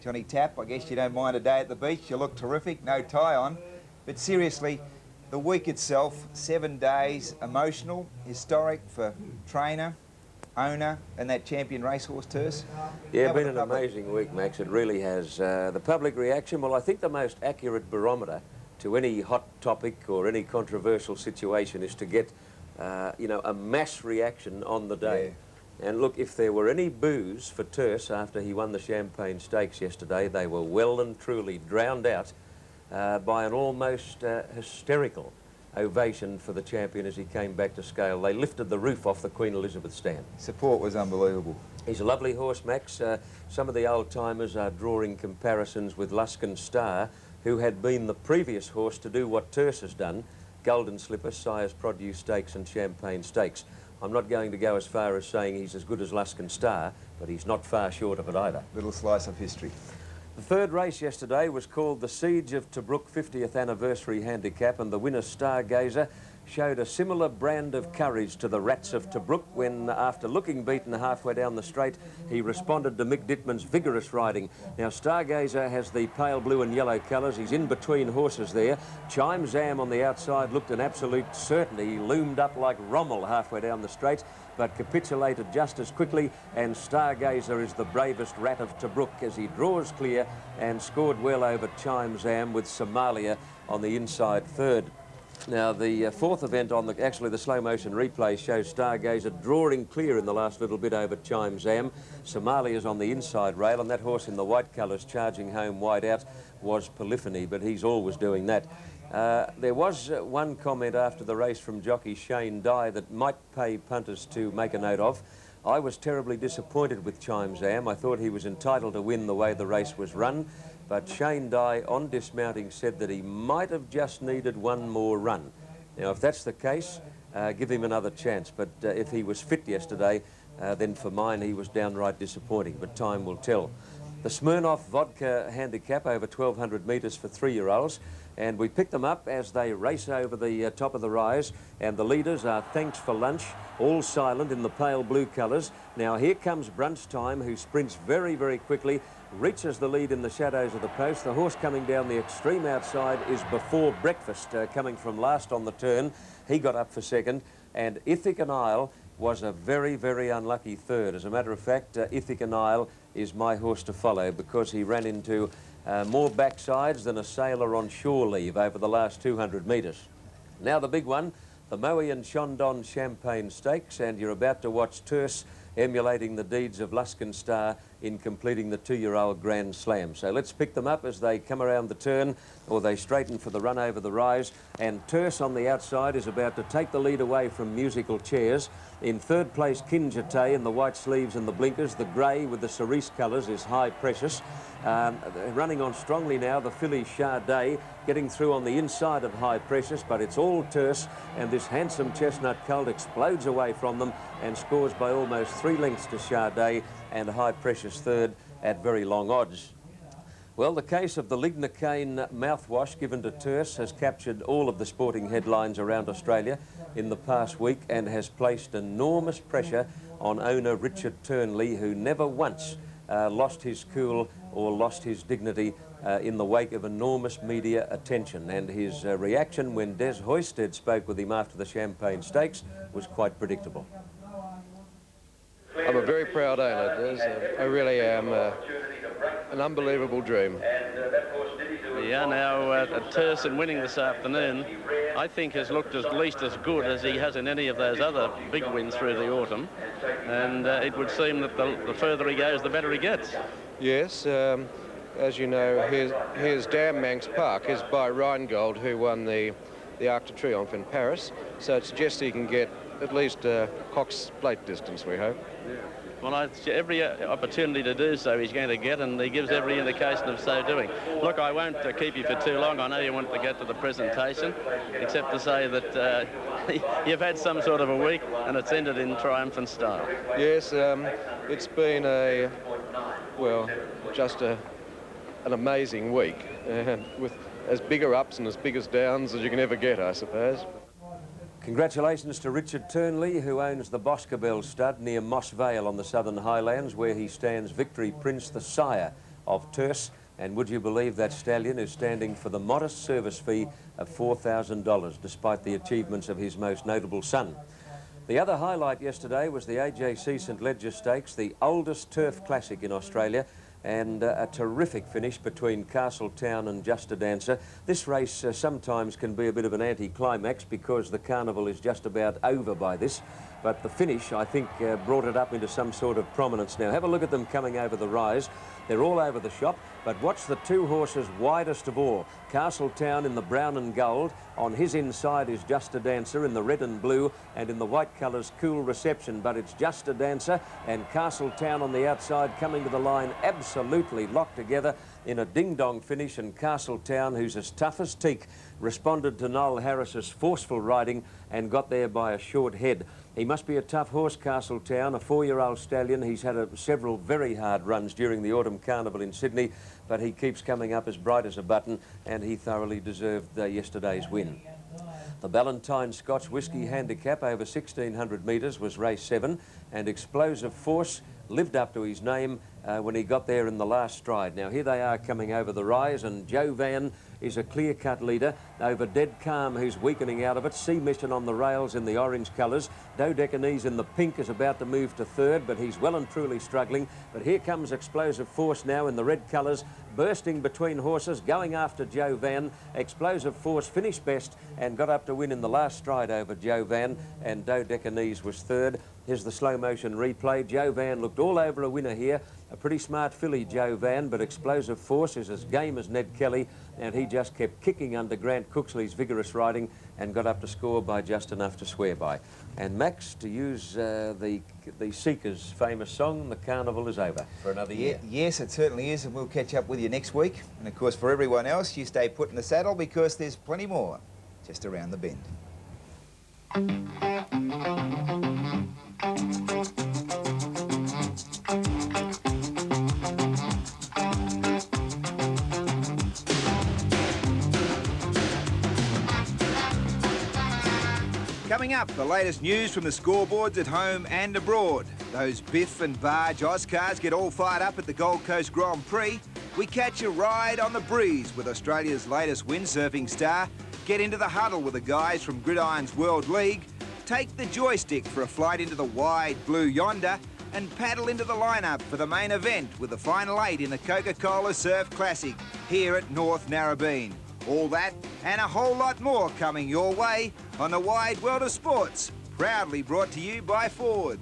Johnny Tapp, I guess you don't mind a day at the beach. You look terrific, no tie on. But seriously, the week itself, 7 days, emotional, historic for trainer, owner and that champion racehorse, Terse. Yeah, it's been an amazing week, Max. It really has. The public reaction, well, I think the most accurate barometer to any hot topic or any controversial situation is to get, you know, a mass reaction on the day. Yeah. And look, if there were any boos for Terse after he won the Champagne Stakes yesterday, they were well and truly drowned out by an almost hysterical ovation for the champion as he came back to scale. They lifted the roof off the Queen Elizabeth stand. Support was unbelievable. He's a lovely horse, Max. Some of the old-timers are drawing comparisons with Luskin Star, who had been the previous horse to do what Terse has done, Golden Slipper, Sire's Produce Stakes and Champagne Stakes. I'm not going to go as far as saying he's as good as Luskin Star, but he's not far short of it either. Little slice of history. The third race yesterday was called the Siege of Tobruk 50th Anniversary Handicap, and the winner, Stargazer, showed a similar brand of courage to the Rats of Tobruk when, after looking beaten halfway down the straight, he responded to Mick Dittman's vigorous riding. Now, Stargazer has the pale blue and yellow colours. He's in between horses there. Chime Zam on the outside looked an absolute certainty. He loomed up like Rommel halfway down the straight, but capitulated just as quickly, and Stargazer is the bravest Rat of Tobruk as he draws clear and scored well over Chime Zam with Somalia on the inside third. Now, the fourth event on actually the slow motion replay shows Stargazer drawing clear in the last little bit over Chime Zam. Somalia's on the inside rail, and that horse in the white colours charging home wide out was Polyphony, but he's always doing that. There was one comment after the race from jockey Shane Dye that might pay punters to make a note of. I was terribly disappointed with Chime Zam. I thought he was entitled to win the way the race was run, but Shane Dye, on dismounting, said that he might have just needed one more run. Now, if that's the case, give him another chance. But if he was fit yesterday, then for mine, he was downright disappointing, but time will tell. The Smirnoff Vodka Handicap over 1,200 metres for 3-year-olds, and we pick them up as they race over the top of the rise, and the leaders are Thanks for Lunch, all silent in the pale blue colours. Now here comes Brunch Time, who sprints very, very quickly, reaches the lead in the shadows of the post. The horse coming down the extreme outside is Before Breakfast, coming from last on the turn. He got up for second, and Ithaca Nile was a very, very unlucky third. As a matter of fact, Ithaca Nile is my horse to follow because he ran into more backsides than a sailor on shore leave over the last 200 metres. Now the big one, the Moe and Chandon Champagne Stakes, and you're about to watch Terse emulating the deeds of Luskin Star in completing the 2-year-old Grand Slam. So let's pick them up as they come around the turn, or they straighten for the run over the rise. And Terse on the outside is about to take the lead away from Musical Chairs. In third place, Kinjate in the white sleeves and the blinkers. The grey with the cerise colours is High Precious. Running on strongly now, the filly Sade, getting through on the inside of High Precious, but it's all Terse, and this handsome chestnut colt explodes away from them and scores by almost 3 lengths to Sade, and High Precious third at very long odds. Well, the case of the Lignocaine mouthwash given to Terse has captured all of the sporting headlines around Australia in the past week and has placed enormous pressure on owner Richard Turnley, who never once lost his cool or lost his dignity in the wake of enormous media attention. And his reaction when Des Hoisted spoke with him after the Champagne Stakes was quite predictable. I'm a very proud owner, Des. I really am. An unbelievable dream. Yeah, now Terse in winning this afternoon, I think has looked at least as good as he has in any of those other big wins through the autumn, and it would seem that the further he goes, the better he gets. Yes, as you know, here's Dam Manx Park, is by Rheingold, who won the Arc de Triomphe in Paris, so it suggests he can get at least Cox Plate distance, we hope. Yeah. Well, every opportunity to do so he's going to get, and he gives every indication of so doing. Look, I won't keep you for too long. I know you want to get to the presentation, except to say that you've had some sort of a week, and it's ended in triumphant style. Yes, it's been just an amazing week, with as bigger ups and as big as downs as you can ever get, I suppose. Congratulations to Richard Turnley, who owns the Boscobel stud near Moss Vale on the Southern Highlands, where he stands Victory Prince, the sire of Terce. And would you believe that stallion is standing for the modest service fee of $4,000, despite the achievements of his most notable son. The other highlight yesterday was the AJC St Leger Stakes, the oldest turf classic in Australia, and a terrific finish between Castletown and Just a Dancer. This race sometimes can be a bit of an anti-climax because the carnival is just about over by this, but the finish, I think, brought it up into some sort of prominence. Now, have a look at them coming over the rise. They're all over the shop, but watch the two horses widest of all. Castletown in the brown and gold. On his inside is Just a Dancer in the red and blue, and in the white colours, Cool Reception. But it's Just a Dancer and Castletown on the outside coming to the line absolutely locked together in a ding-dong finish, and Castletown, who's as tough as teak, responded to Noel Harris's forceful riding and got there by a short head. He must be a tough horse, Castletown, a 4-year-old stallion. He's had several very hard runs during the Autumn Carnival in Sydney, but he keeps coming up as bright as a button, and he thoroughly deserved yesterday's win. The Ballantine Scotch Whisky Handicap over 1,600 metres was race 7, and Explosive Force lived up to his name when he got there in the last stride. Now, here they are coming over the rise, and Joe Van is a clear-cut leader over Dead Calm, who's weakening out of it. Sea Mission on the rails in the orange colours. Dodecanese in the pink is about to move to third, but he's well and truly struggling. But here comes Explosive Force now in the red colours, bursting between horses, going after Joe Van. Explosive Force finished best and got up to win in the last stride over Joe Van, and Dodecanese was third. Here's the slow motion replay. Joe Van looked all over a winner here. A pretty smart filly, Joe Van, but Explosive Force is as game as Ned Kelly, and he just kept kicking under Grant Cooksley's vigorous riding and got up to score by just enough to swear by. And Max, to use the Seekers' famous song, the carnival is over for another year. Yes, it certainly is, and we'll catch up with you next week. And of course, for everyone else, you stay put in the saddle because there's plenty more just around the bend. Coming up, the latest news from the scoreboards at home and abroad. Those Biff and Barge Oscars get all fired up at the Gold Coast Grand Prix. We catch a ride on the breeze with Australia's latest windsurfing star. Get into the huddle with the guys from Gridiron's World League. Take the joystick for a flight into the wide blue yonder, and paddle into the lineup for the main event with the final 8 in the Coca-Cola Surf Classic here at North Narrabeen. All that and a whole lot more coming your way on the Wide World of Sports, proudly brought to you by Ford.